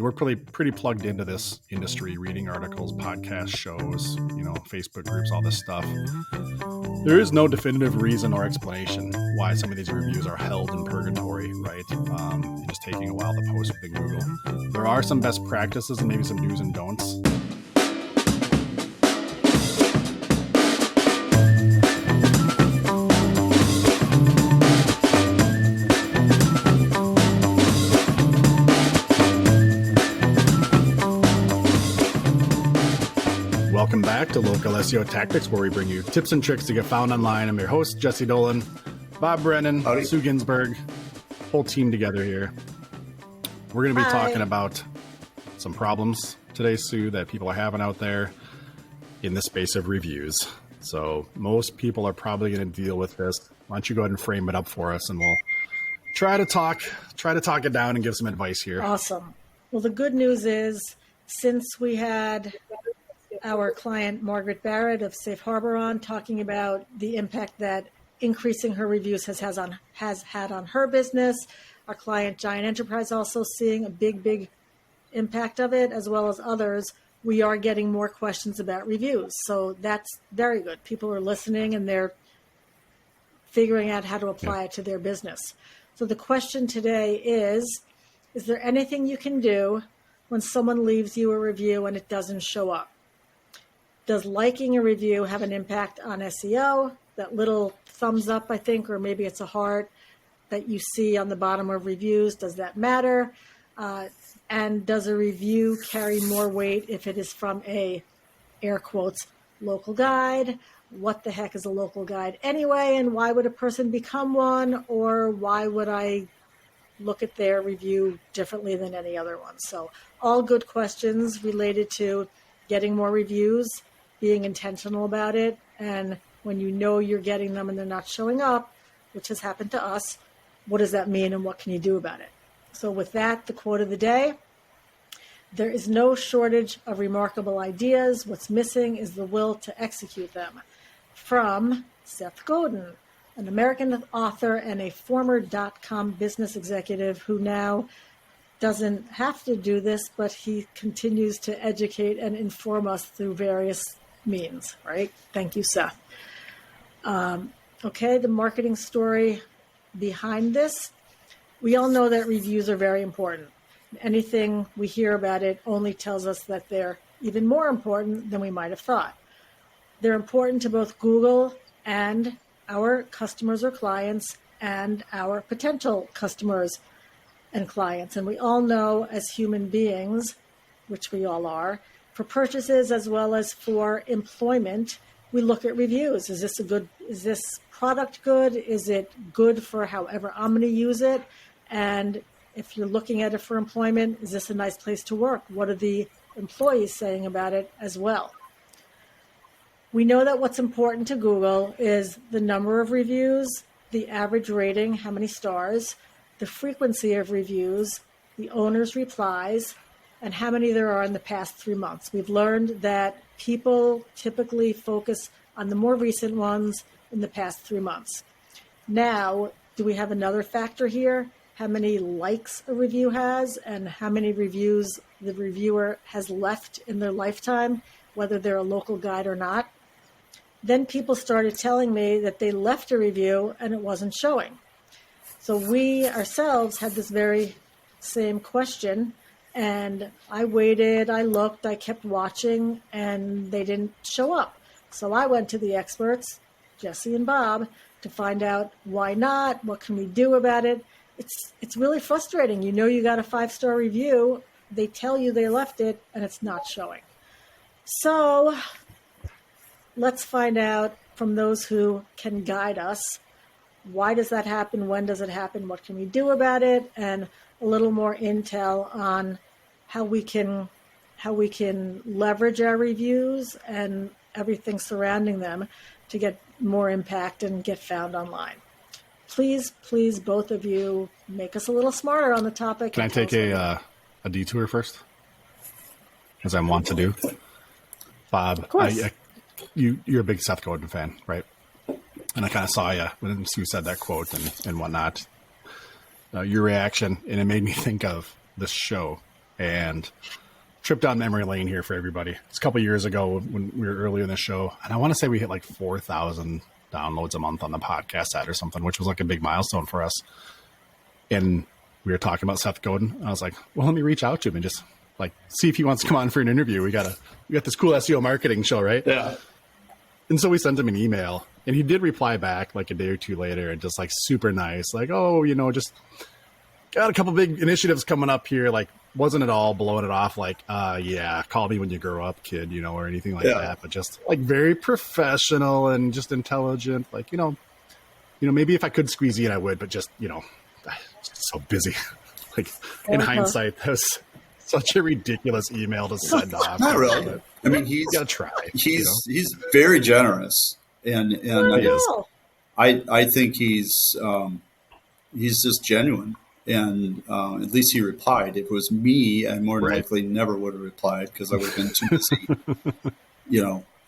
we're pretty plugged into this industry, reading articles, podcast shows, Facebook groups, all this stuff. There is no definitive reason or explanation why some of these reviews are held in purgatory, right? Just taking a while to post within Google. There are some best practices and maybe some do's and don'ts. Welcome back to Local SEO Tactics, where we bring you tips and tricks to get found online. I'm your host, Jesse Dolan, Bob Brennan, Howdy. Sue Ginsburg, whole team together here. We're going to be talking about some problems today, Sue, that people are having out there in the space of reviews. So most people are probably going to deal with this. Why don't you go ahead and frame it up for us, and we'll try to talk it down and give some advice here. Awesome. Well, the good news is, since we had our client Margaret Barrett of Safe Harbor on talking about the impact that increasing her reviews has had on her business, our client Giant Enterprise also seeing a big impact of it, as well as others, we are getting more questions about reviews. So that's very good. People are listening and they're figuring out how to apply it to their business. So the question today is there anything you can do when someone leaves you a review and it doesn't show up? Does liking a review have an impact on SEO? That little thumbs up, I think, or maybe it's a heart that you see on the bottom of reviews, does that matter? And does a review carry more weight if it is from a, air quotes, local guide? What the heck is a local guide anyway? And why would a person become one? Or why would I look at their review differently than any other one? So all good questions related to getting more reviews, being intentional about it, and when you know you're getting them and they're not showing up, which has happened to us, what does that mean and what can you do about it? So with that, the quote of the day: there is no shortage of remarkable ideas. What's missing is the will to execute them. From Seth Godin, an American author and a former .com business executive who now doesn't have to do this, but he continues to educate and inform us through various means, right? Thank you, Seth. Okay, the marketing story behind this. We all know that reviews are very important. Anything we hear about it only tells us that they're even more important than we might have thought. They're important to both Google and our customers or clients and our potential customers and clients. And we all know, as human beings, which we all are, for purchases as well as for employment, we look at reviews. Is this product good? Is it good for however I'm going to use it? And if you're looking at it for employment, is this a nice place to work? What are the employees saying about it as well? We know that what's important to Google is the number of reviews, the average rating, how many stars, the frequency of reviews, the owner's replies, and how many there are in the past 3 months. We've learned that people typically focus on the more recent ones in the past 3 months. Now, do we have another factor here? How many likes a review has and how many reviews the reviewer has left in their lifetime, whether they're a local guide or not? Then people started telling me that they left a review and it wasn't showing. So we ourselves had this very same question, and I waited, I looked, I kept watching, and they didn't show up. So I went to the experts, Jesse and Bob, to find out why not, what can we do about it. It's really frustrating. You know you got a 5-star review, they tell you they left it, and it's not showing. So let's find out from those who can guide us, why does that happen? When does it happen? What can we do about it? And a little more intel on how we can leverage our reviews and everything surrounding them to get more impact and get found online. Please, both of you, make us a little smarter on the topic. Can I take a detour first, as I want to do? Bob, of course. You're a big Seth Godin fan, right? And I kind of saw you when Sue said that quote and whatnot. Your reaction, and it made me think of this show and trip down memory lane here for everybody. It's a couple years ago when we were earlier in the show, and I want to say we hit like 4,000 downloads a month on the podcast side or something, which was like a big milestone for us. And we were talking about Seth Godin. I was like, well, let me reach out to him and just like see if he wants to come on for an interview. We got this cool SEO marketing show, right? Yeah. And so we sent him an email, and he did reply back like a day or two later, and just like super nice, like, oh, just got a couple big initiatives coming up here. Like, wasn't at all blowing it off like, yeah, call me when you grow up, kid, or anything like that. But just like very professional and just intelligent. Like, maybe if I could squeeze you in, I would, but just, just so busy. Like in hindsight, that was such a ridiculous email to send off. Not really. I mean, he's got to try. He's very generous, and I think he's just genuine. And at least he replied. If it was me, I more than likely never would have replied because I would have been too busy,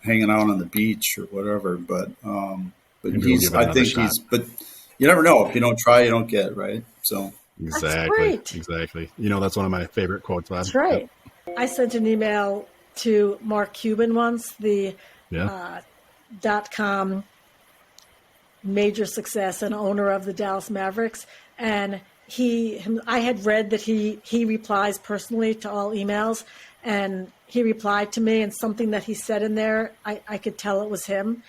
hanging out on the beach or whatever. But but you never know. If you don't try, you don't get, right? So exactly. That's one of my favorite quotes. That's right. I sent an email to Mark Cuban once, the .com major success and owner of the Dallas Mavericks, and I had read that he replies personally to all emails, and he replied to me, and something that he said in there, I could tell it was him.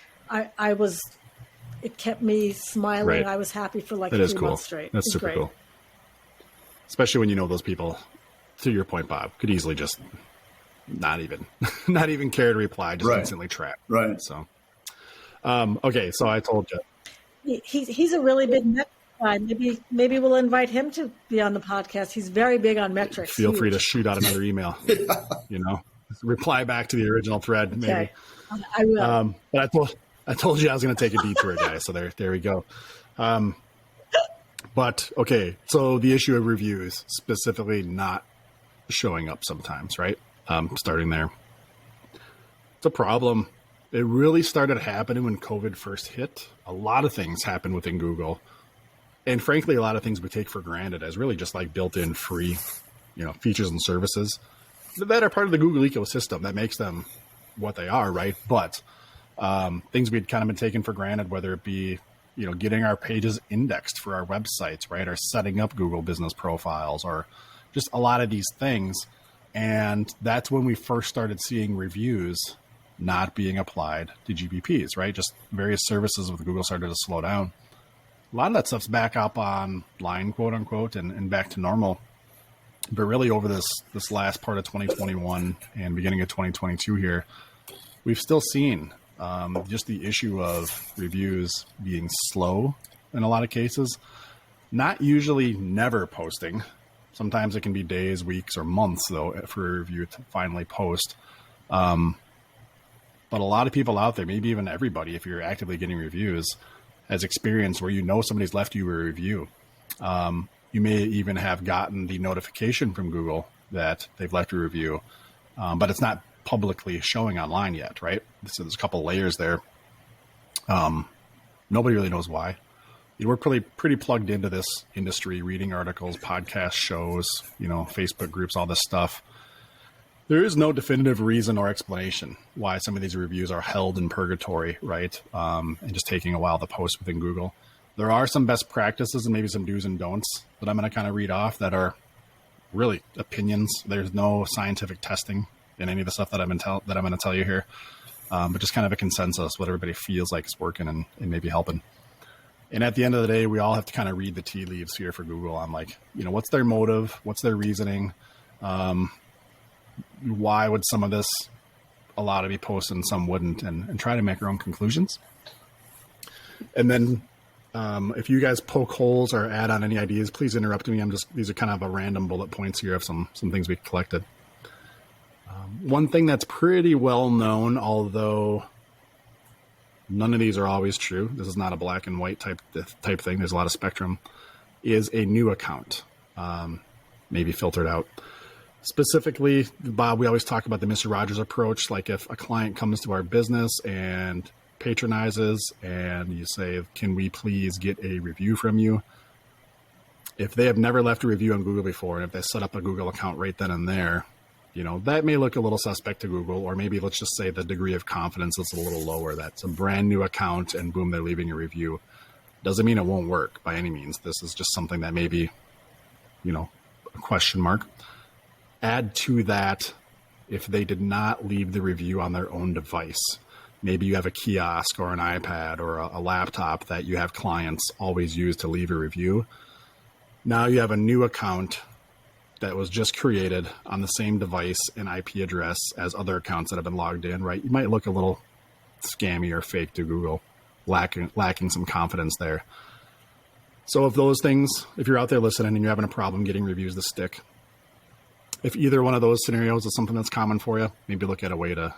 It kept me smiling. Right. I was happy for like 3 months straight. That's super cool. Especially when those people, to your point, Bob, could easily just not even care to reply, just instantly track. Right. So, okay. So I told you. He's a really big metric guy. Maybe we'll invite him to be on the podcast. He's very big on metrics. Feel free to shoot out another email. Reply back to the original thread. Maybe. Okay. I will. But I told you I was going to take a detour, guys. So there we go. But okay. So the issue of reviews, specifically not showing up sometimes, right? Starting there. It's a problem. It really started happening when COVID first hit. A lot of things happened within Google. And frankly, a lot of things we take for granted as really just like built-in free, features and services that are part of the Google ecosystem that makes them what they are, right? But things we'd kind of been taken for granted, whether it be, getting our pages indexed for our websites, right? Or setting up Google business profiles, or just a lot of these things. And that's when we first started seeing reviews not being applied to GPPs, right? Just various services with Google started to slow down. A lot of that stuff's back up online, quote unquote, and back to normal. But really over this last part of 2021 and beginning of 2022 here, we've still seen just the issue of reviews being slow in a lot of cases. Not usually never posting. Sometimes it can be days, weeks, or months, though, for a review to finally post. But a lot of people out there, maybe even everybody, if you're actively getting reviews, has experienced where somebody's left you a review. You may even have gotten the notification from Google that they've left a review, but it's not publicly showing online yet, right? So there's a couple layers there. Nobody really knows why. We're pretty plugged into this industry, reading articles, podcast shows, Facebook groups, all this stuff. There is no definitive reason or explanation why some of these reviews are held in purgatory, right? And just taking a while to post within Google. There are some best practices and maybe some do's and don'ts that I'm going to kind of read off that are really opinions. There's no scientific testing in any of the stuff that I'm going to tell you here, but just kind of a consensus, what everybody feels like is working and maybe helping. And at the end of the day, we all have to kind of read the tea leaves here for Google on like, what's their motive? What's their reasoning? Why would some of this allow to be posted and some wouldn't, and try to make your own conclusions. And then if you guys poke holes or add on any ideas, please interrupt me. These are kind of a random bullet points here of some things we collected. One thing that's pretty well known, although none of these are always true, this is not a black and white type thing, there's a lot of spectrum, is a new account, maybe filtered out. Specifically, Bob, we always talk about the Mr. Rogers approach. Like if a client comes to our business and patronizes and you say, can we please get a review from you? if they have never left a review on Google before, and if they set up a Google account right then and there, that may look a little suspect to Google, or maybe let's just say the degree of confidence is a little lower. That's a brand new account and boom, they're leaving a review. Doesn't mean it won't work by any means. This is just something that maybe, a question mark. Add to that, if they did not leave the review on their own device, maybe you have a kiosk or an iPad or a laptop that you have clients always use to leave a review. Now you have a new account that was just created on the same device and IP address as other accounts that have been logged in, right? You might look a little scammy or fake to Google, lacking some confidence there. So if you're out there listening and you're having a problem getting reviews to stick, if either one of those scenarios is something that's common for you, maybe look at a way to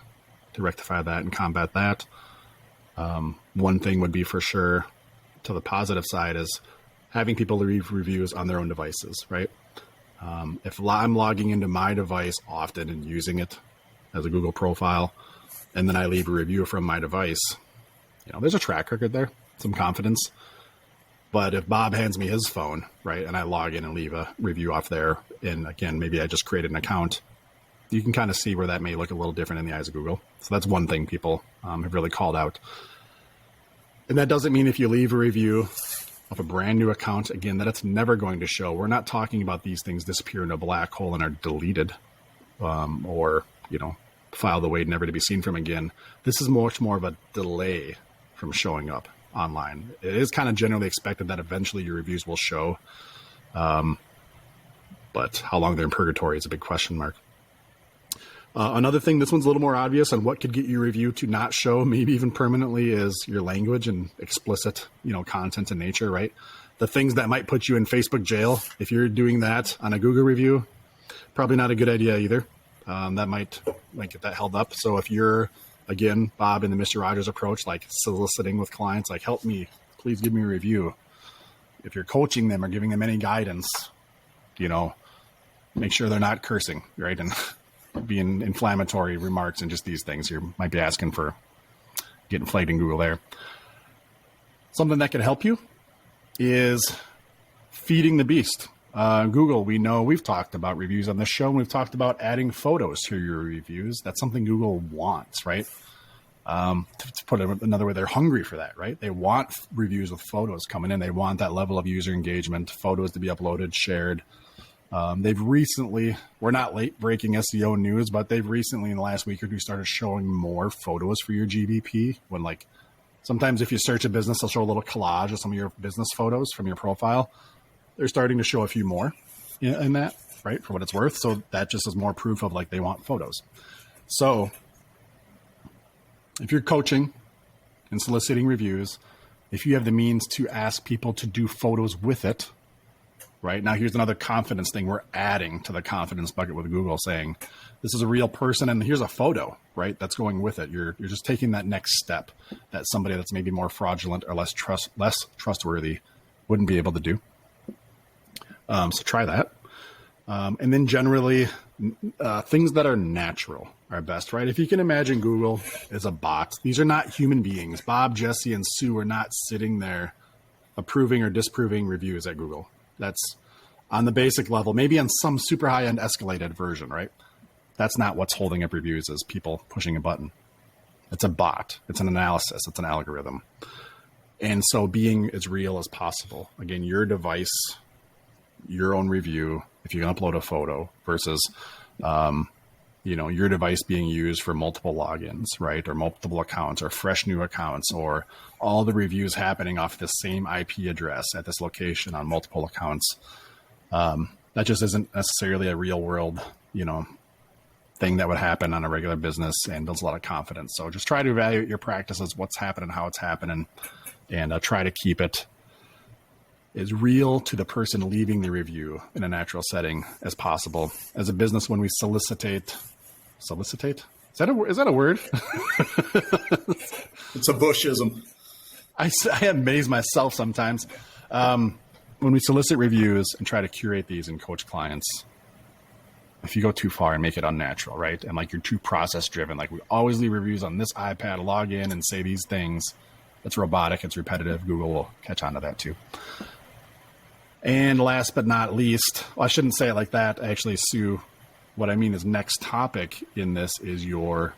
rectify that and combat that. One thing would be for sure, to the positive side, is having people leave reviews on their own devices, right? If I'm logging into my device often and using it as a Google profile, and then I leave a review from my device, there's a track record there, some confidence. But if Bob hands me his phone, right, and I log in and leave a review off there, and again, maybe I just created an account, you can kind of see where that may look a little different in the eyes of Google. So that's one thing people have really called out. And that doesn't mean if you leave a review of a brand new account, again, that it's never going to show. We're not talking about these things disappear in a black hole and are deleted or, filed away, never to be seen from again. This is much more of a delay from showing up online. It is kind of generally expected that eventually your reviews will show. But how long they're in purgatory is a big question mark. Another thing, this one's a little more obvious on what could get your review to not show, maybe even permanently, is your language and explicit, content in nature, right? The things that might put you in Facebook jail, if you're doing that on a Google review, probably not a good idea either. That might get that held up. So if you're, again, Bob in the Mr. Rogers approach, like soliciting with clients, like, help me, please give me a review. If you're coaching them or giving them any guidance, make sure they're not cursing, right? And being inflammatory remarks and just these things. You might be asking for getting flagged in Google there. Something that can help you is feeding the beast. Google, we know we've talked about reviews on this show, and we've talked about adding photos to your reviews. That's something Google wants, right? To put it another way, they're hungry for that, right? They want reviews with photos coming in. They want that level of user engagement, photos to be uploaded, shared. They've recently, we're not late breaking SEO news, but they've recently in the last week or two started showing more photos for your GBP. When sometimes if you search a business, they'll show a little collage of some of your business photos from your profile. They're starting to show a few more in that, right? For what it's worth. So that just is more proof of they want photos. So if you're coaching and soliciting reviews, if you have the means to ask people to do photos with it, right? Now, here's another confidence thing we're adding to the confidence bucket with Google, saying this is a real person and here's a photo, right? That's going with it. You're just taking that next step that somebody that's maybe more fraudulent or less trustworthy wouldn't be able to do. So try that. And then generally, things that are natural are best, right? If you can imagine Google as a bot, these are not human beings. Bob, Jesse, and Sue are not sitting there approving or disproving reviews at Google. That's on the basic level, maybe on some super high-end escalated version, right? That's not what's holding up reviews, is people pushing a button. It's a bot. It's an analysis. It's an algorithm. And so being as real as possible. Again, your device, your own review, if you can upload a photo versus, your device being used for multiple logins, right? Or multiple accounts or fresh new accounts, or all the reviews happening off the same IP address at this location on multiple accounts. That just isn't necessarily a real world, thing that would happen on a regular business and builds a lot of confidence. So just try to evaluate your practices, what's happening, how it's happening, and try to keep it as real to the person leaving the review in a natural setting as possible. As a business, when we solicitate, is that a word? It's a Bushism. I amaze myself sometimes. When we solicit reviews and try to curate these and coach clients, if you go too far and make it unnatural, right? And you're too process driven, we always leave reviews on this iPad, log in and say these things. It's robotic, it's repetitive. Google will catch on to that too. And last but not least, well, I shouldn't say it like that. Actually, Sue, what I mean is next topic in this is your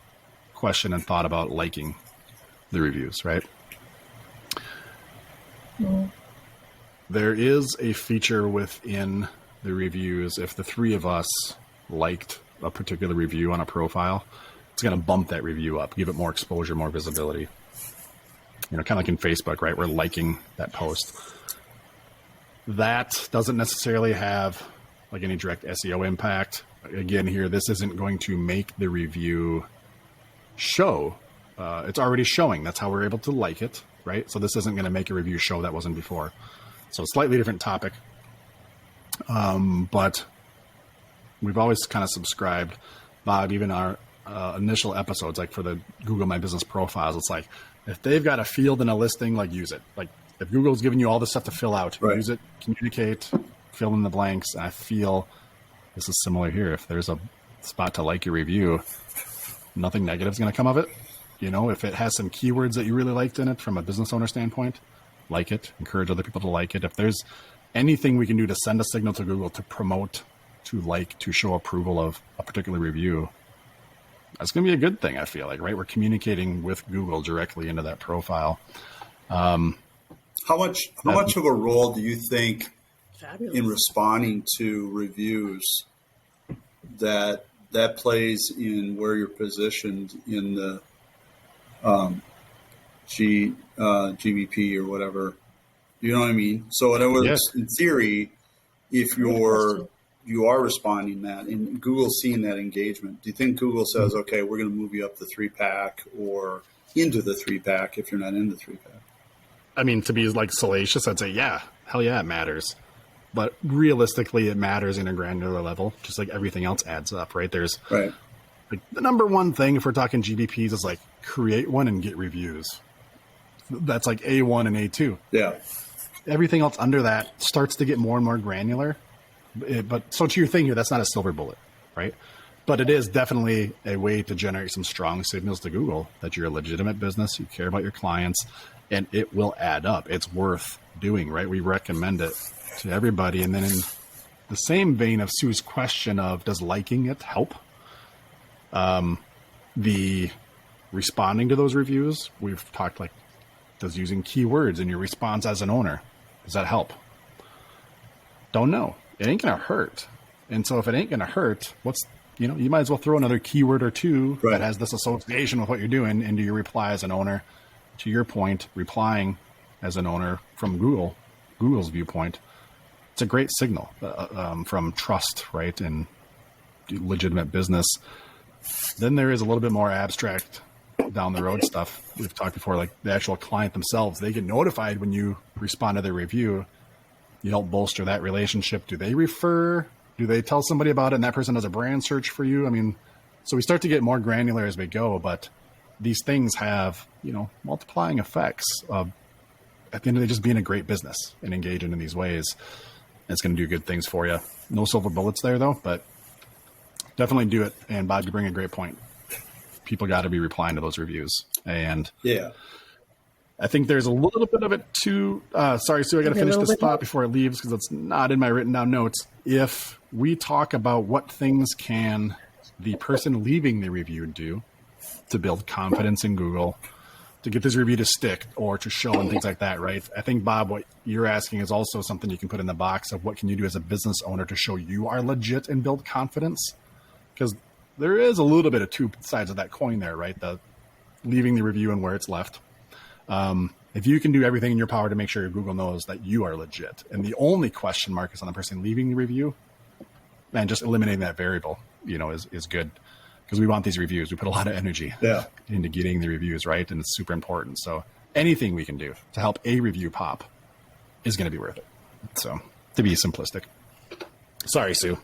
question and thought about liking the reviews, right? Mm-hmm. There is a feature within the reviews. If the three of us liked a particular review on a profile, it's going to bump that review up, give it more exposure, more visibility. You know, kind of like in Facebook, right? We're liking that post. That doesn't necessarily have like any direct SEO impact. Again, here, this isn't going to make the review show. It's already showing. That's how we're able to like it, right? So this isn't going to make a review show that wasn't before. So slightly different topic. But we've always kind of subscribed, Bob, even our initial episodes, like for the Google My Business profiles, it's like, if they've got a field in a listing, like use it. Like if Google's giving you all this stuff to fill out, right, use it, communicate, fill in the blanks. And I feel this is similar here. If there's a spot to like your review, nothing negative is going to come of it. You know, if it has some keywords that you really liked in it from a business owner standpoint, like it, encourage other people to like it. If there's anything we can do to send a signal to Google to promote, to like, to show approval of a particular review, that's going to be a good thing, I feel like, right? We're communicating with Google directly into that profile. How much of a role do you think Fabulous. in responding to reviews that plays in where you're positioned in the GBP or whatever? You know what I mean? So in other words, yes, in theory, if you are responding that and Google's seeing that engagement, do you think Google says, okay, we're going to move you up the 3-pack or into the 3-pack if you're not in the 3-pack? I mean, to be like salacious, I'd say, yeah, hell yeah, it matters. But realistically, it matters in a granular level, just like everything else adds up, right? There's right. Like the number one thing, if we're talking GBPs, is like create one and get reviews. That's like A1 and A2. Yeah. Everything else under that starts to get more and more granular. But so to your thing here, that's not a silver bullet, right? But it is definitely a way to generate some strong signals to Google that you're a legitimate business, you care about your clients, and it will add up. It's worth doing, right? We recommend it to everybody. And then in the same vein of Sue's question of does liking it help? The responding to those reviews, we've talked like, does using keywords in your response as an owner, does that help? Don't know. It ain't going to hurt. And so if it ain't going to hurt, you might as well throw another keyword or two that has this association with what you're doing into your reply as an owner. To your point, replying as an owner from Google's viewpoint, it's a great signal from trust, right? And legitimate business. Then there is a little bit more abstract down the road stuff we've talked before, like the actual client themselves. They get notified when you respond to their review. You help bolster that relationship. Do they refer? Do they tell somebody about it and that person does a brand search for you? I mean, so we start to get more granular as we go, but these things have, multiplying effects of, at the end of the day, just being a great business and engaging in these ways. It's going to do good things for you. No silver bullets there though, but definitely do it. And Bob, you bring a great point. People got to be replying to those reviews. And yeah, I think there's a little bit of it too. Sorry, Sue, I got to finish this thought before it leaves because it's not in my written down notes. If we talk about what things can the person leaving the review do to build confidence in Google, to get this review to stick or to show and things like that, right? I think, Bob, what you're asking is also something you can put in the box of what can you do as a business owner to show you are legit and build confidence? Because there is a little bit of two sides of that coin there, right? The leaving the review and where it's left. If you can do everything in your power to make sure Google knows that you are legit, and the only question mark is on the person leaving the review, man, just eliminating that variable, is good. Because we want these reviews. We put a lot of energy into getting the reviews, right? And it's super important. So anything we can do to help a review pop is going to be worth it. So to be simplistic. Sorry, Sue.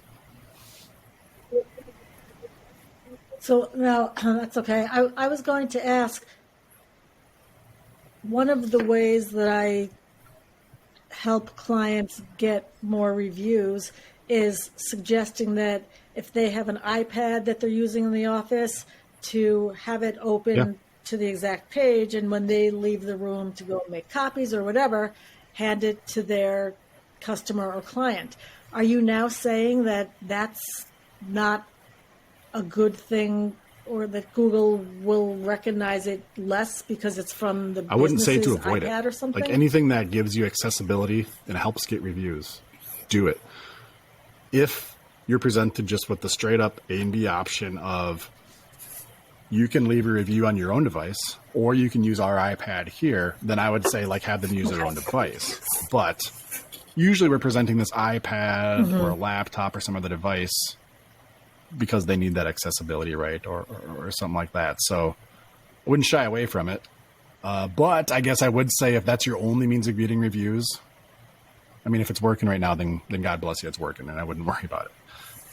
So now that's okay. I was going to ask, one of the ways that I help clients get more reviews is suggesting that if they have an iPad that they're using in the office, to have it open to the exact page, and when they leave the room to go make copies or whatever, hand it to their customer or client. Are you now saying that that's not a good thing, or that Google will recognize it less because it's from the I wouldn't say to business's avoid iPad it. or something? Like anything that gives you accessibility and helps get reviews, do it. If you're presented just with the straight up A and B option of you can leave a review on your own device or you can use our iPad here, then I would say like have them use their own device. But usually we're presenting this iPad or a laptop or some other device because they need that accessibility, right? Or something like that. So I wouldn't shy away from it. But I guess I would say if that's your only means of getting reviews, I mean, if it's working right now, then God bless you, it's working, and I wouldn't worry about it.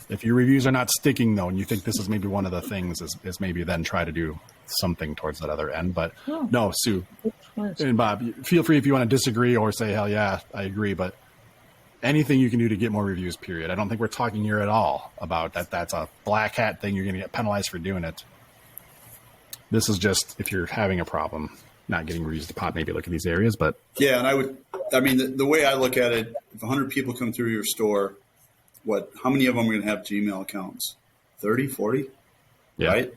If your reviews are not sticking, though, and you think this is maybe one of the things, is maybe then try to do something towards that other end. But no, Sue and Bob, feel free if you want to disagree or say, hell yeah, I agree. But anything you can do to get more reviews, period. I don't think we're talking here at all about that. That's a black hat thing. You're going to get penalized for doing it. This is just if you're having a problem not getting reviews to pop, maybe look at these areas. But yeah, and the way I look at it, if 100 people come through your store, how many of them are going to have Gmail accounts? 30, 40? Yeah. Right?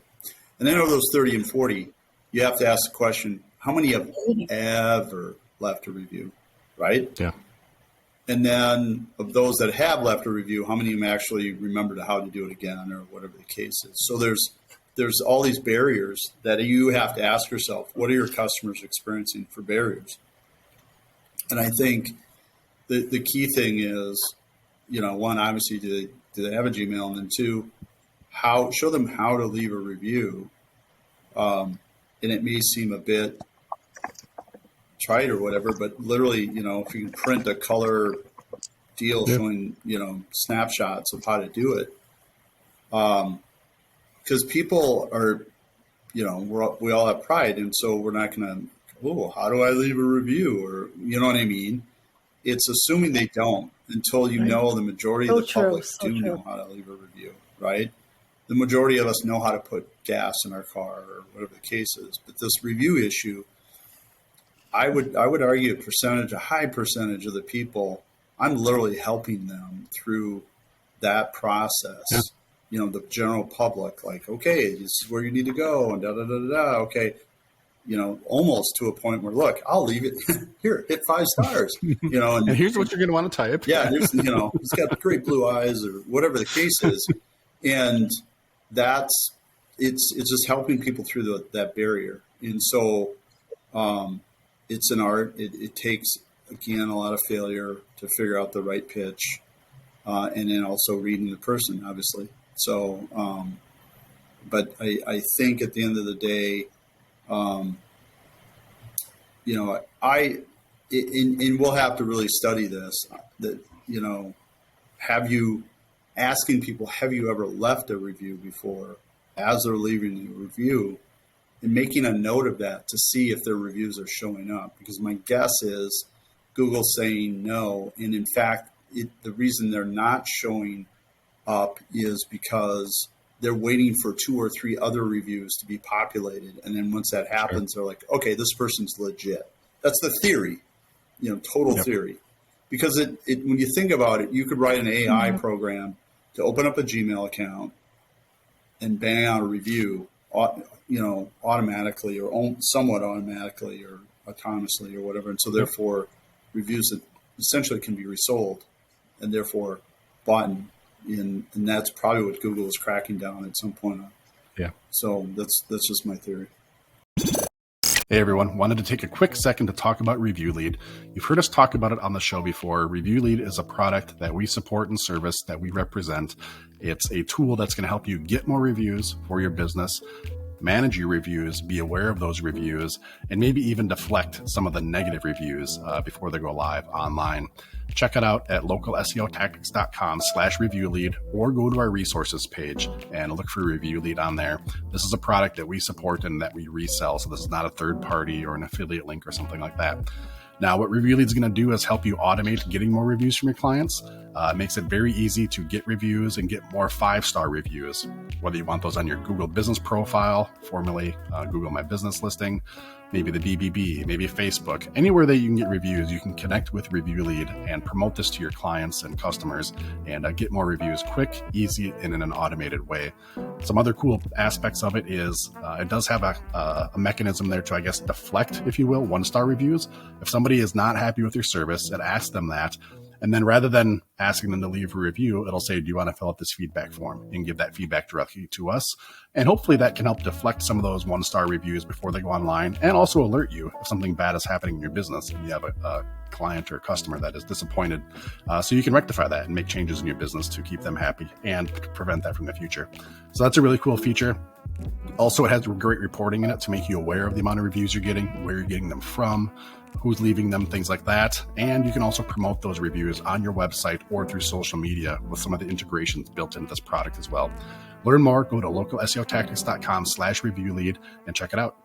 And then of those 30 and 40, you have to ask the question, how many have ever left a review? Right? Yeah. And then of those that have left a review, how many of them actually remembered how to do it again or whatever the case is? So there's all these barriers that you have to ask yourself, what are your customers experiencing for barriers? And I think the key thing is, one, obviously, do they have a Gmail? And then two, show them how to leave a review. And it may seem a bit trite or whatever, but literally, if you can print a color deal showing, snapshots of how to do it. Because people are, we all have pride. And so we're not going to, how do I leave a review? Or, you know what I mean? It's assuming they don't until know the majority of the public know how to leave a review, right? The majority of us know how to put gas in our car or whatever the case is. But this review issue, I would argue a high percentage of the people, I'm literally helping them through that process. Yeah. The general public, like, okay, this is where you need to go and da-da-da-da-da. Okay. Almost to a point where, look, I'll leave it here, hit 5 stars, and here's what you're going to want to type. Yeah. He's got great blue eyes or whatever the case is. And it's just helping people through that barrier. And so, it's an art. It takes, again, a lot of failure to figure out the right pitch, and then also reading the person, obviously. So, but I think at the end of the day, and we'll have to really study this, that, asking people, have you ever left a review before, as they're leaving the review, and making a note of that to see if their reviews are showing up. Because my guess is Google's saying no. And in fact, the reason they're not showing up is because they're waiting for 2 or 3 other reviews to be populated. And then once that happens, They're like, okay, this person's legit. That's the theory, total theory. Because when you think about it, you could write an AI program to open up a Gmail account and bang out a review, automatically or somewhat automatically or autonomously or whatever. And so therefore reviews that essentially can be resold and therefore bought in, and that's probably what Google is cracking down at some point on. Yeah. So that's just my theory. Hey everyone, wanted to take a quick second to talk about Review Lead. You've heard us talk about it on the show before. Review Lead is a product that we support and service that we represent. It's a tool that's going to help you get more reviews for your business, manage your reviews, be aware of those reviews, and maybe even deflect some of the negative reviews before they go live online. Check it out at localseotactics.com/review lead or go to our resources page and look for Review Lead on there. This is a product that we support and that we resell, so this is not a third party or an affiliate link or something like that. Now, what Review Lead is going to do is help you automate getting more reviews from your clients. It makes it very easy to get reviews and get more 5-star reviews, whether you want those on your Google business profile, formerly Google My Business listing, maybe the BBB, maybe Facebook, anywhere that you can get reviews, you can connect with Review Lead and promote this to your clients and customers and get more reviews quick, easy, and in an automated way. Some other cool aspects of it is it does have a mechanism there to, I guess, deflect, if you will, 1-star reviews. If somebody is not happy with your service, it asks them that. And then rather than asking them to leave a review, it'll say, do you want to fill out this feedback form, and give that feedback directly to us? And hopefully that can help deflect some of those 1-star reviews before they go online, and also alert you if something bad is happening in your business and you have a client or customer that is disappointed. So you can rectify that and make changes in your business to keep them happy and prevent that from the future. So that's a really cool feature. Also, it has great reporting in it to make you aware of the amount of reviews you're getting, where you're getting them from, who's leaving them, things like that. And you can also promote those reviews on your website or through social media with some of the integrations built into this product as well. Learn more, go to localseotactics.com/reviewlead and check it out.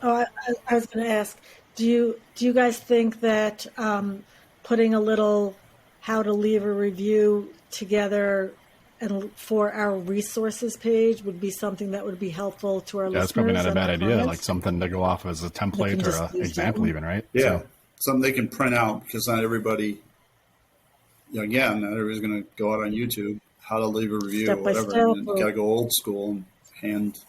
Oh, I was going to ask, do you guys think that putting a little how to leave a review together and for our resources page would be something that would be helpful to our listeners? That's probably not a bad idea, clients? like something to go off as a template or an example even, right? Yeah, So, something they can print out, because not everybody, again, not everybody's going to go out on YouTube, how to leave a review Step or by whatever. step, And you got to go old school and hand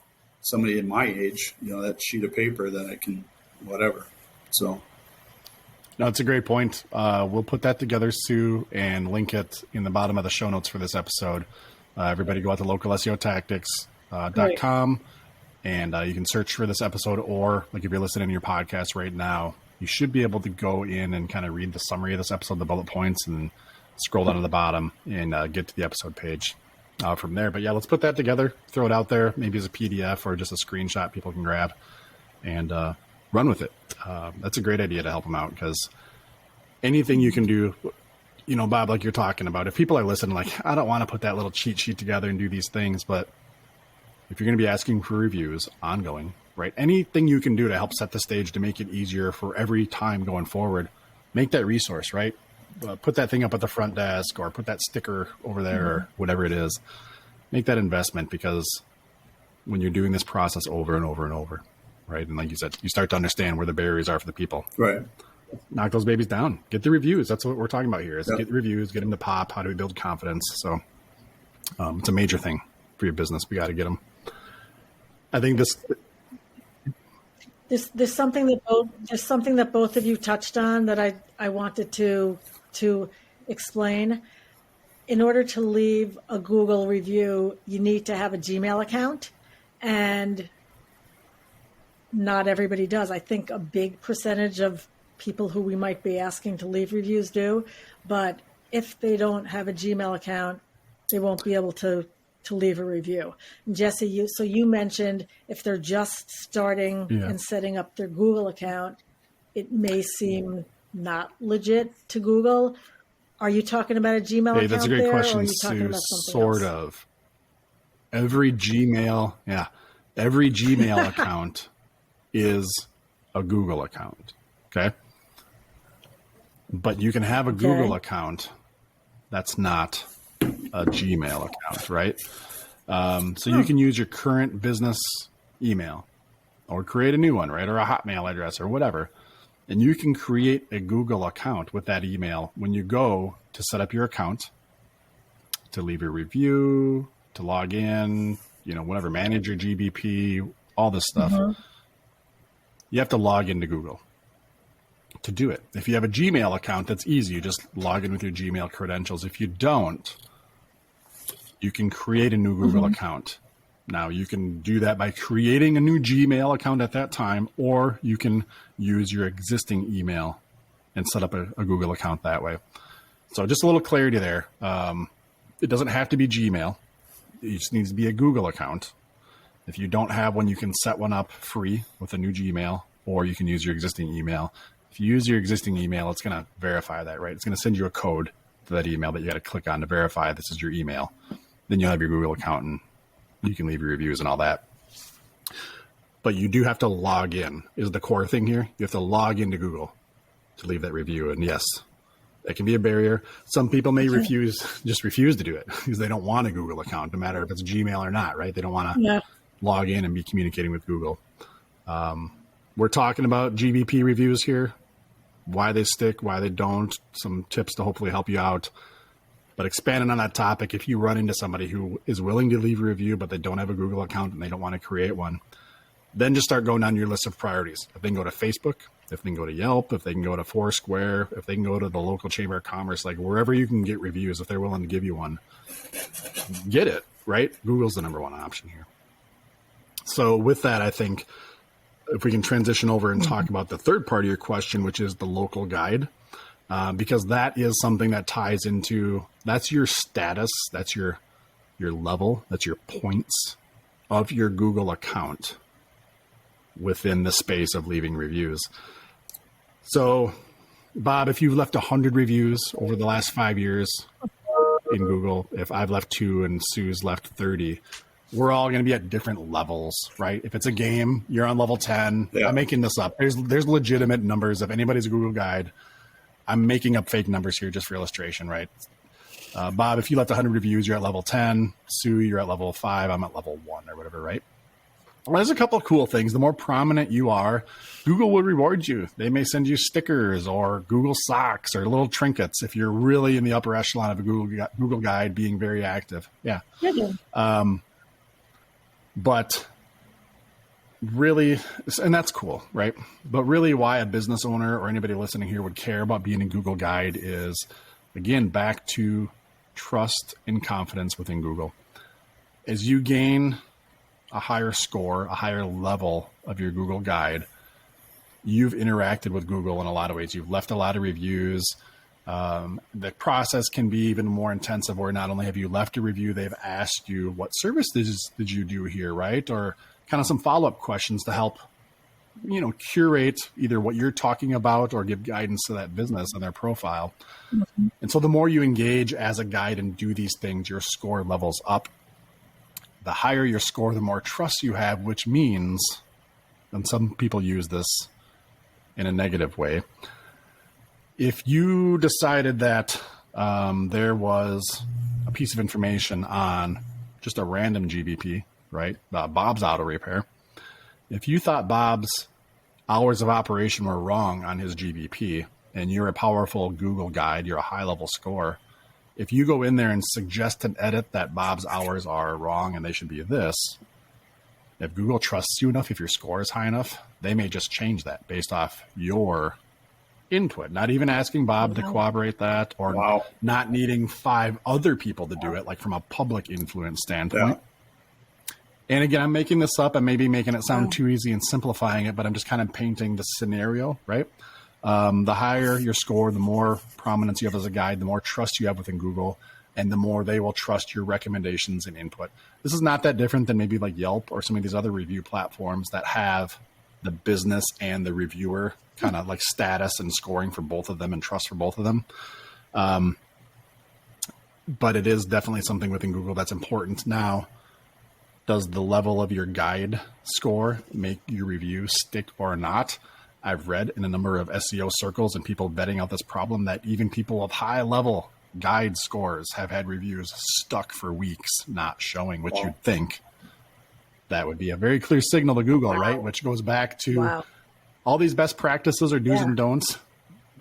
somebody in my age, that sheet of paper that I can, whatever. So, no, it's a great point. We'll put that together, Sue, and link it in the bottom of the show notes for this episode. Everybody go out to localseotactics.com and you can search for this episode, or like if you're listening to your podcast right now, you should be able to go in and kind of read the summary of this episode, the bullet points, and scroll down to the bottom and get to the episode page from there. But yeah, let's put that together, throw it out there, maybe as a PDF or just a screenshot people can grab and run with it. That's a great idea to help them out, because anything you can do, Bob, like you're talking about, if people are listening, like, I don't want to put that little cheat sheet together and do these things, but if you're going to be asking for reviews ongoing, right? Anything you can do to help set the stage to make it easier for every time going forward, make that resource, right? Put that thing up at the front desk or put that sticker over there or whatever it is. Make that investment, because when you're doing this process over and over and over, right? And like you said, you start to understand where the barriers are for the people. right. Knock those babies down. Get the reviews. That's what we're talking about here. Is Get the reviews, get them to pop. How do we build confidence? So it's a major thing for your business. We got to get them. I think There's something that both of you touched on that I wanted to explain. In order to leave a Google review, you need to have a Gmail account, and not everybody does. I think a big percentage of people who we might be asking to leave reviews do, but if they don't have a Gmail account, they won't be able to leave a review. And Jesse, you mentioned if they're just starting and setting up their Google account, it may seem not legit to Google. Are you talking about a Gmail account? That's a great question, or are you talking Sue. about something Sort else? of. Every Gmail account is a Google account. Okay. But you can have a Google account that's not a Gmail account, right? So you can use your current business email or create a new one, right? Or a Hotmail address or whatever. And you can create a Google account with that email when you go to set up your account, to leave your review, to log in, whatever, manage your GBP, all this stuff. You have to log into Google to do it. If you have a Gmail account, that's easy. You just log in with your Gmail credentials. If you don't, you can create a new Google account. Now, you can do that by creating a new Gmail account at that time, or you can use your existing email and set up a Google account that way. So just a little clarity there. It doesn't have to be Gmail. It just needs to be a Google account. If you don't have one, you can set one up free with a new Gmail, or you can use your existing email. If you use your existing email, it's going to verify that, right? It's going to send you a code to that email that you got to click on to verify this is your email. Then you'll have your Google account and you can leave your reviews and all that. But you do have to log in, is the core thing here. You have to log into Google. to leave that review. And yes, that can be a barrier. Some people may refuse to do it because they don't want a Google account, no matter if it's Gmail or not, right? They don't want to log in and be communicating with Google. We're talking about GBP reviews here, why they stick, why they don't, some tips to hopefully help you out. But expanding on that topic, if you run into somebody who is willing to leave a review, but they don't have a Google account and they don't want to create one, then just start going down your list of priorities. If they can go to Facebook, if they can go to Yelp, if they can go to Foursquare, if they can go to the local Chamber of Commerce, like wherever you can get reviews, if they're willing to give you one, get it, right? Google's the number one option here. So with that, I think if we can transition over and talk about the third part of your question, which is the local guide, because that is something that ties into, that's your status, that's your level, that's your points of your Google account within the space of leaving reviews. So, Bob, if you've left 100 reviews over the last 5 years in Google, if I've left 2 and Sue's left 30, we're all going to be at different levels, right? If it's a game, you're on level 10. Yeah. I'm making this up. There's legitimate numbers. If anybody's a Google guide, I'm making up fake numbers here just for illustration, right? Bob, if you left 100 reviews, you're at level 10. Sue, you're at level 5. I'm at level 1 or whatever, right? Well, there's a couple of cool things. The more prominent you are, Google will reward you. They may send you stickers or Google socks or little trinkets if you're really in the upper echelon of a Google guide being very active. Yeah. But really, and that's cool, right? But really why a business owner or anybody listening here would care about being in Google Guide is, again, back to trust and confidence within Google. As you gain a higher score, a higher level of your Google Guide, you've interacted with Google in a lot of ways. You've left a lot of reviews. The process can be even more intensive where not only have you left a review, they've asked you what services did you do here, right? Or kind of some follow-up questions to help, curate either what you're talking about or give guidance to that business on their profile. Mm-hmm. And so the more you engage as a guide and do these things, your score levels up. The higher your score, the more trust you have, which means, and some people use this in a negative way, if you decided that there was a piece of information on just a random GBP, right, Bob's auto repair, if you thought Bob's hours of operation were wrong on his GBP and you're a powerful Google guide, you're a high-level score, if you go in there and suggest an edit that Bob's hours are wrong and they should be this, if Google trusts you enough, if your score is high enough, they may just change that based off your input, not even asking Bob to corroborate that or not needing 5 other people to do it, like from a public influence standpoint. Yeah. And again, I'm making this up and maybe making it sound too easy and simplifying it, but I'm just kind of painting the scenario, right? The higher your score, the more prominence you have as a guide, the more trust you have within Google, and the more they will trust your recommendations and input. This is not that different than maybe like Yelp or some of these other review platforms that have the business and the reviewer kind of like status and scoring for both of them and trust for both of them. But it is definitely something within Google that's important. Now, does the level of your guide score make your review stick or not? I've read in a number of SEO circles and people vetting out this problem that even people with high level guide scores have had reviews stuck for weeks, not showing, which you'd think that would be a very clear signal to Google, right? Which goes back to all these best practices or do's and don'ts.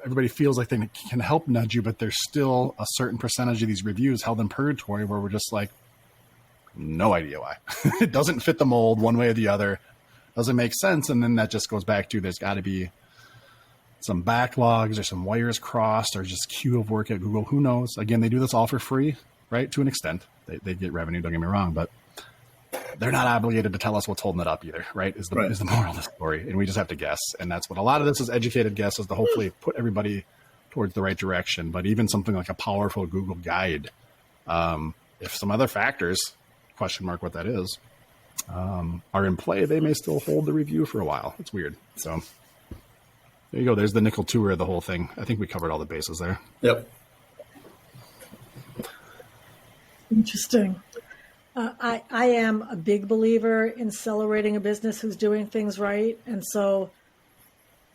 Everybody feels like they can help nudge you, but there's still a certain percentage of these reviews held in purgatory where we're just like, no idea why. It doesn't fit the mold one way or the other. Doesn't make sense. And then that just goes back to there's got to be some backlogs or some wires crossed or just queue of work at Google. Who knows? Again, they do this all for free, right? To an extent. They get revenue, don't get me wrong, but they're not obligated to tell us what's holding it up either, right? Is the moral of the story. And we just have to guess. And that's what a lot of this is, educated guesses to hopefully put everybody towards the right direction. But even something like a powerful Google guide, if some other factors, question mark what that is, are in play, they may still hold the review for a while. It's weird. So there you go. There's the nickel tour of the whole thing. I think we covered all the bases there. Yep. Interesting. I am a big believer in celebrating a business who's doing things right. And so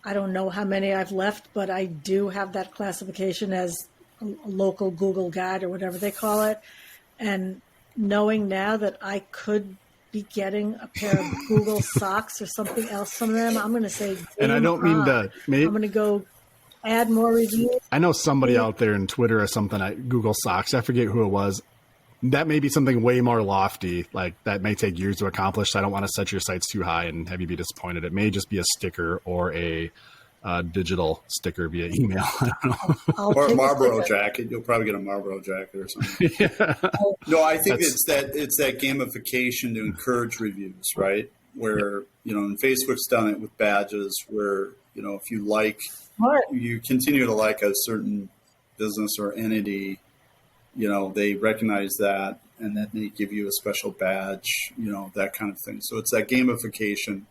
I don't know how many I've left, but I do have that classification as a local Google guide or whatever they call it. And knowing now that I could be getting a pair of Google socks or something else from them, I'm going to say, and I don't mean to, I'm going to go add more reviews. I know somebody out there in Twitter or something at Google Socks, I forget who it was. That may be something way more lofty, like that may take years to accomplish. So I don't want to set your sights too high and have you be disappointed. It may just be a sticker or a digital sticker via email. I don't know. Or a Marlboro jacket. You'll probably get a Marlboro jacket or something. Yeah. No, I think it's that gamification to encourage reviews, right? Where, and Facebook's done it with badges where, if you like, you continue to like a certain business or entity, they recognize that and then they give you a special badge, that kind of thing. So it's that gamification,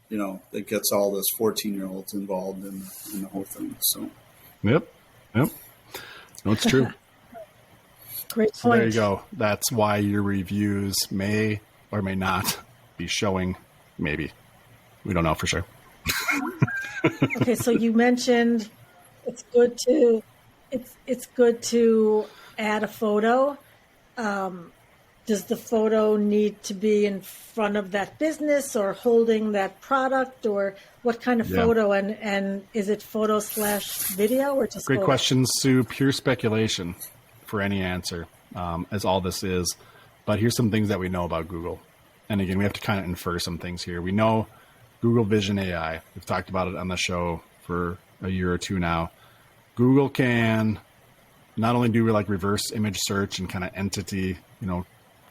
that gets all those 14-year-olds involved in the whole thing. So, Yep. No, it's true. Great point. So there you go. That's why your reviews may or may not be showing. Maybe. We don't know for sure. Okay, so you mentioned it's good to add a photo. Does the photo need to be in front of that business or holding that product, or what kind of photo? And is it photo/video or just great photo? question, Sue? Pure speculation for any answer, as all this is. But here's some things that we know about Google. And again, we have to kind of infer some things here. We know Google Vision AI. We've talked about it on the show for a year or two now. Google can not only do like reverse image search and kind of entity,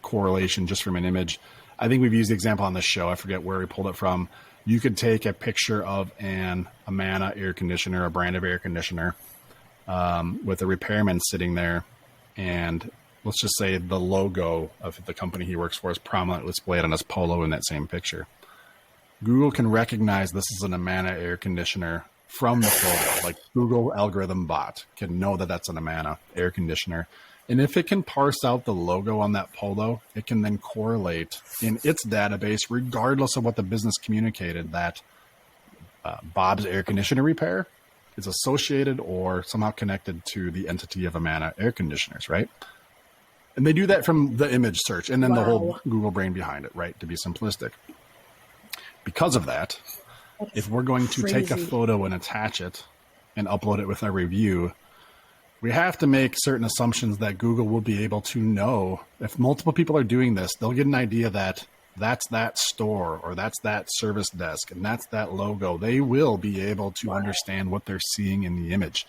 correlation just from an image. I think we've used the example on this show. I forget where we pulled it from. You could take a picture of an Amana air conditioner, a brand of air conditioner, with a repairman sitting there, and let's just say the logo of the company he works for is prominently displayed on his polo in that same picture. Google can recognize this is an Amana air conditioner from the photo. Like Google algorithm bot can know that that's an Amana air conditioner. And if it can parse out the logo on that polo, it can then correlate in its database, regardless of what the business communicated, that Bob's air conditioner repair is associated or somehow connected to the entity of Amana air conditioners, right? And they do that from the image search and then the whole Google brain behind it, right? To be simplistic. Because of that, if we're going to take a photo and attach it and upload it with a review, we have to make certain assumptions that Google will be able to know if multiple people are doing this. They'll get an idea that that's that store or that's that service desk and that's that logo. They will be able to understand what they're seeing in the image,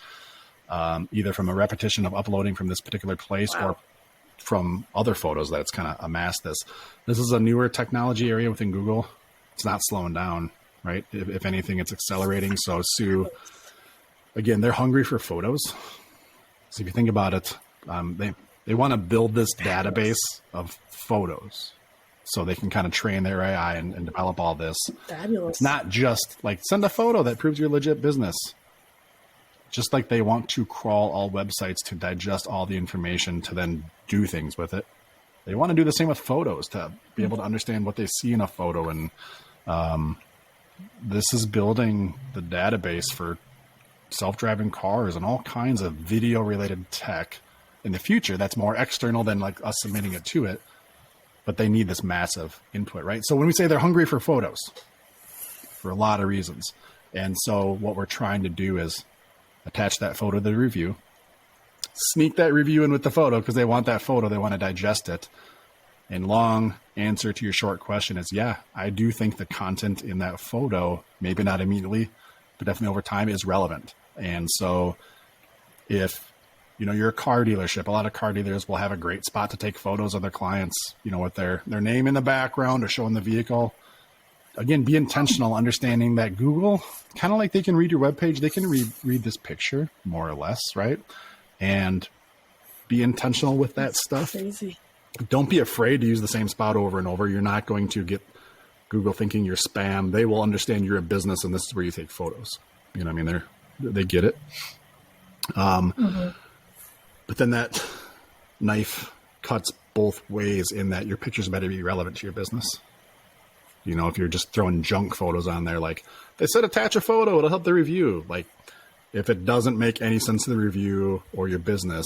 either from a repetition of uploading from this particular place or from other photos that it's kind of amassed this. This is a newer technology area within Google. It's not slowing down, right? If anything, it's accelerating. So Sue, again, they're hungry for photos. So if you think about it, they want to build this database of photos so they can kind of train their AI and develop all this. Fabulous. It's not just like send a photo that proves you're a legit business. Just like they want to crawl all websites to digest all the information to then do things with it. They want to do the same with photos to be able to understand what they see in a photo. And this is building the database for self-driving cars and all kinds of video related tech in the future. That's more external than like us submitting it to it, but they need this massive input, right? So when we say they're hungry for photos for a lot of reasons. And so what we're trying to do is attach that photo to the review, sneak that review in with the photo because they want that photo. They want to digest it. And long answer to your short question is, yeah, I do think the content in that photo, maybe not immediately, but definitely over time, is relevant. And so if, you're a car dealership, a lot of car dealers will have a great spot to take photos of their clients, with their name in the background or showing the vehicle. Again, be intentional, understanding that Google, kind of like they can read your webpage, they can read this picture more or less, right? And be intentional with that stuff. Crazy. Don't be afraid to use the same spot over and over. You're not going to get Google thinking you're spam. They will understand you're a business and this is where you take photos. They get it. But then that knife cuts both ways in that your pictures better be relevant to your business. You know, if you're just throwing junk photos on there, like they said, attach a photo, it'll help the review. Like if it doesn't make any sense to the review or your business,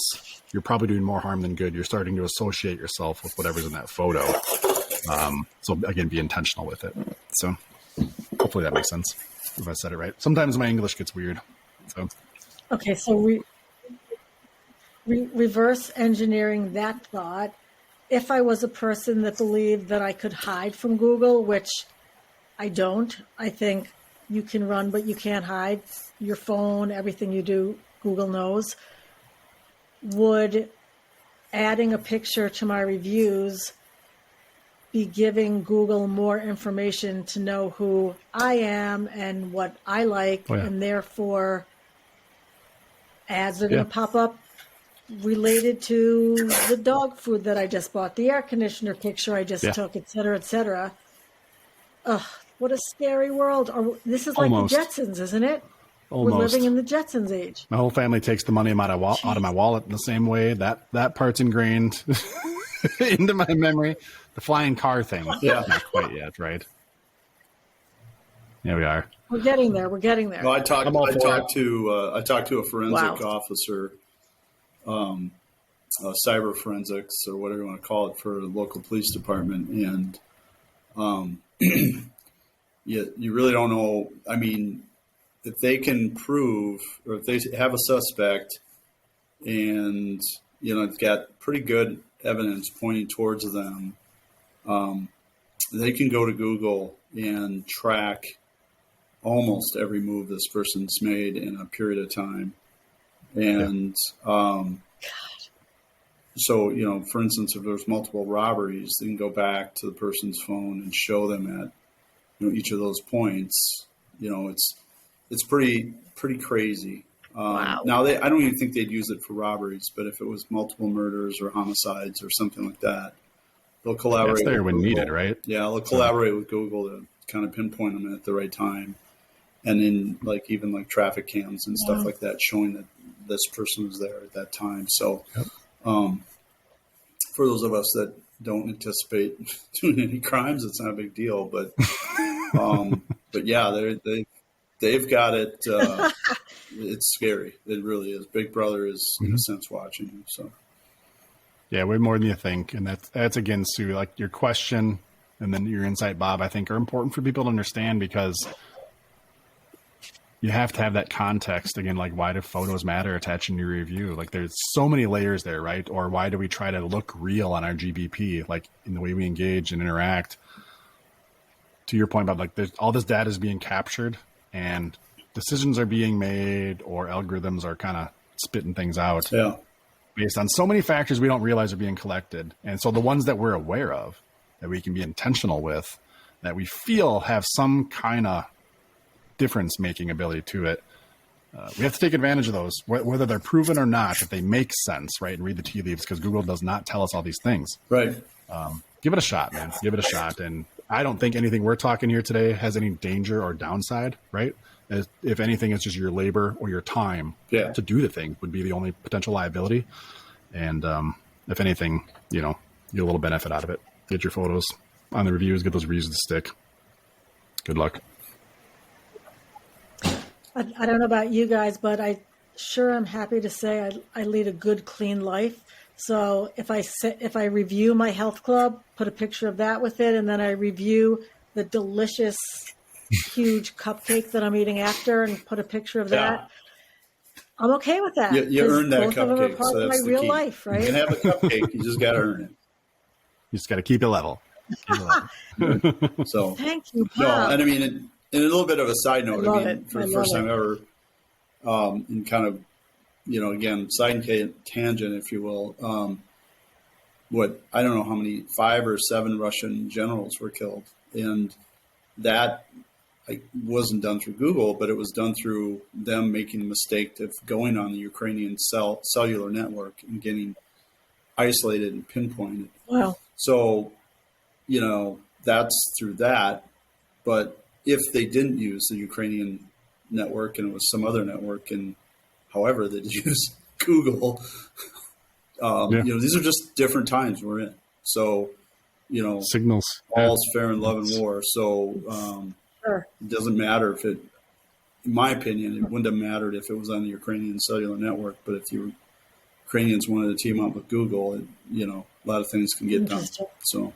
you're probably doing more harm than good. You're starting to associate yourself with whatever's in that photo. So again, be intentional with it. So hopefully that makes sense if I said it right. Sometimes my English gets weird. So okay, so reverse engineering that thought. If I was a person that believed that I could hide from Google, which I don't, I think you can run, but you can't hide. Your phone, everything you do, Google knows. Would adding a picture to my reviews be giving Google more information to know who I am and what I like, and therefore ads are going to pop up related to the dog food that I just bought, the air conditioner picture I just took, et cetera, et cetera. Ugh, what a scary world. This is like the Jetsons, isn't it? Almost. We're living in the Jetsons age. My whole family takes the money out of my wallet in the same way. That part's ingrained into my memory. The flying car thing. Yeah. Not quite yet, right? Here we are. We're getting there. Well, I talked to a forensic officer, cyber forensics or whatever you want to call it, for a local police department, and you really don't know. I mean, if they can prove, or if they have a suspect, and it's got pretty good evidence pointing towards them, they can go to Google and track almost every move this person's made in a period of time. And so, for instance, if there's multiple robberies, they can go back to the person's phone and show them at each of those points. It's pretty crazy. Wow. Now, I don't even think they'd use it for robberies, but if it was multiple murders or homicides or something like that, they'll collaborate. It's there when needed, right? Yeah, they'll collaborate with Google to kind of pinpoint them at the right time. And then even traffic cams and stuff like that, showing that this person was there at that time. So for those of us that don't anticipate doing any crimes, it's not a big deal. But yeah, they've got it. It's scary. It really is. Big Brother is in a sense watching you. So yeah, way more than you think. And that's again, Sue, like your question and then your insight, Bob, I think are important for people to understand, because you have to have that context again, like why do photos matter attaching your review? Like there's so many layers there, right? Or why do we try to look real on our GBP, like in the way we engage and interact? To your point about there's all this data is being captured and decisions are being made, or algorithms are kind of spitting things out based on so many factors we don't realize are being collected. And so the ones that we're aware of, that we can be intentional with, that we feel have some kind of difference making ability to it, we have to take advantage of those, whether they're proven or not, if they make sense, right? And read the tea leaves, because Google does not tell us all these things. Right. Give it a shot, man. Give it a shot. And I don't think anything we're talking here today has any danger or downside, right? If anything, it's just your labor or your time to do the thing would be the only potential liability. And if anything, you get a little benefit out of it. Get your photos on the reviews, get those reviews to stick. Good luck. I don't know about you guys, but I sure am happy to say I lead a good, clean life. So if I review my health club, put a picture of that with it, and then I review the delicious, huge cupcake that I'm eating after, and put a picture of that, I'm okay with that. You earn that both cupcake. Of them are part so of my real life, right? You can have a cupcake. You just got to earn it. You just got to keep it level. So thank you, Bob. No, and I mean, in a little bit of a side note, for the first time ever, in kind of, again, side tangent, if you will, I don't know how many, 5 or 7 Russian generals were killed. And that wasn't done through Google, but it was done through them making the mistake of going on the Ukrainian cellular network and getting isolated and pinpointed. Wow. So, that's through that. But if they didn't use the Ukrainian network and it was some other network, and however they use Google, these are just different times we're in. So, signals. All's fair in love and war. So Sure. it doesn't matter if it, in my opinion, it wouldn't have mattered if it was on the Ukrainian cellular network. But if you Ukrainians wanted to team up with Google, a lot of things can get done. Interesting. So,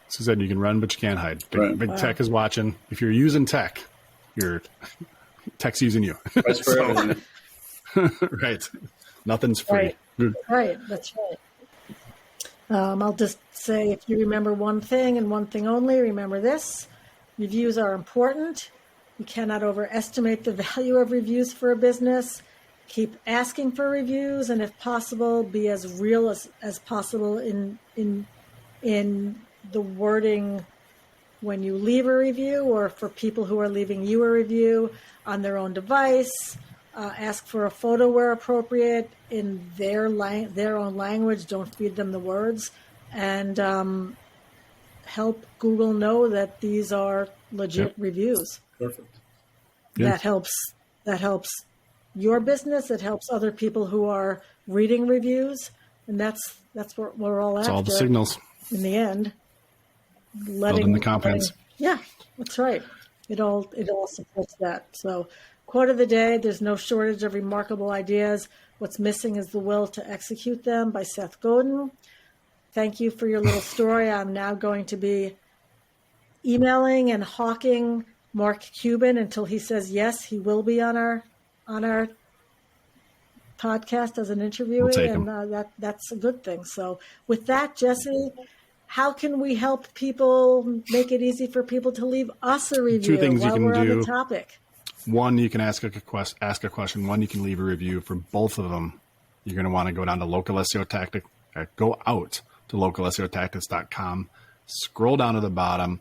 Suzanne, you can run, but you can't hide. Right. Big tech is watching. If you're using tech, tech's using you. price for everything. Right. Nothing's free. Right. That's right. I'll just say, if you remember one thing and one thing only, remember this. Reviews are important. You cannot overestimate the value of reviews for a business. Keep asking for reviews, and if possible, be as real as possible in the wording when you leave a review, or for people who are leaving you a review on their own device. Ask for a photo where appropriate in their own language. Don't feed them the words, and help Google know that these are legit reviews. Perfect. Yeah. That helps your business. It helps other people who are reading reviews, and that's what we're all after. It's all the signals. In the end, Building the confidence. Yeah, that's right. It all supports that. So, quote of the day: "There's no shortage of remarkable ideas. What's missing is the will to execute them." By Seth Godin. Thank you for your little story. I'm now going to be emailing and hawking Mark Cuban until he says yes. He will be on our podcast as an interviewee, We'll take and that's a good thing. So, with that, Jesse, how can we help people, make it easy for people to leave us a review 2 things while you can we're do. on the topic? One, you can ask a question. One, you can leave a review. For both of them, you're going to want to go down to Local SEO Tactics. Go out to localseotactics.com. Scroll down to the bottom.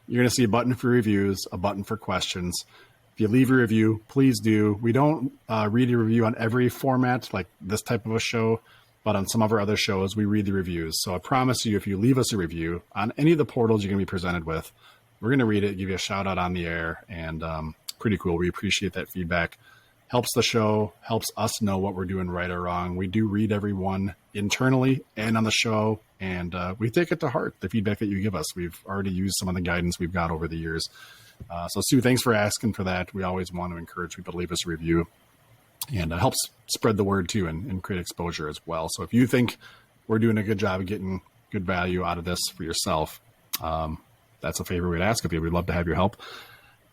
You're going to see a button for reviews, a button for questions. If you leave a review, please do. We don't read a review on every format, like this type of a show, but on some of our other shows, we read the reviews. So I promise you, if you leave us a review on any of the portals you're going to be presented with, we're going to read it, give you a shout out on the air, and pretty cool. We appreciate that feedback. Helps the show, helps us know what we're doing right or wrong. We do read everyone internally and on the show, and we take it to heart, the feedback that you give us. We've already used some of the guidance we've got over the years. So Sue, thanks for asking for that. We always want to encourage people to leave us a review, and it helps spread the word too, and create exposure as well. So if you think we're doing a good job of getting good value out of this for yourself, that's a favor we'd ask of you. We'd love to have your help.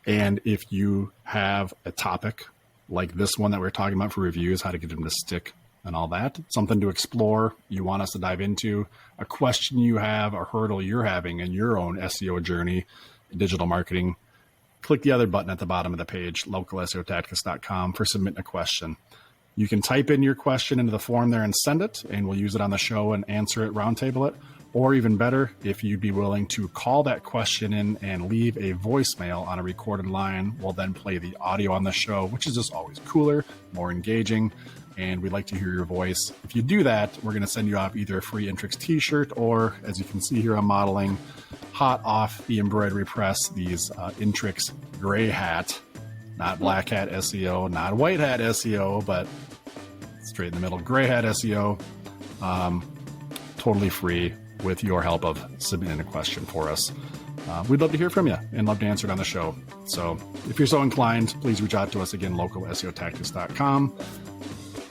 And if you have a topic like this one that we're talking about for reviews, how to get them to stick and all that, something to explore, you want us to dive into, a question you have, a hurdle you're having in your own SEO journey, digital marketing, click the other button at the bottom of the page, localseotactics.com, for submitting a question. You can type in your question into the form there and send it, and we'll use it on the show and answer it, roundtable it. Or even better, if you'd be willing to call that question in and leave a voicemail on a recorded line, we'll then play the audio on the show, which is just always cooler, more engaging, and we'd like to hear your voice. If you do that, we're going to send you off either a free Intrix t-shirt, or, as you can see here, I'm modeling hot off the embroidery press, these Intrix gray hat, not black hat SEO, not white hat SEO, but straight in the middle, gray hat SEO, totally free, with your help of submitting a question for us. We'd love to hear from you and love to answer it on the show. So if you're so inclined, please reach out to us again, localseotactics.com.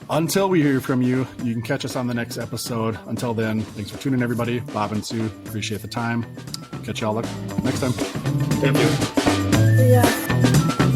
Until we hear from you, you can catch us on the next episode. Until then, thanks for tuning in, everybody. Bob and Sue, appreciate the time. Catch y'all next time. Thank you. Yeah.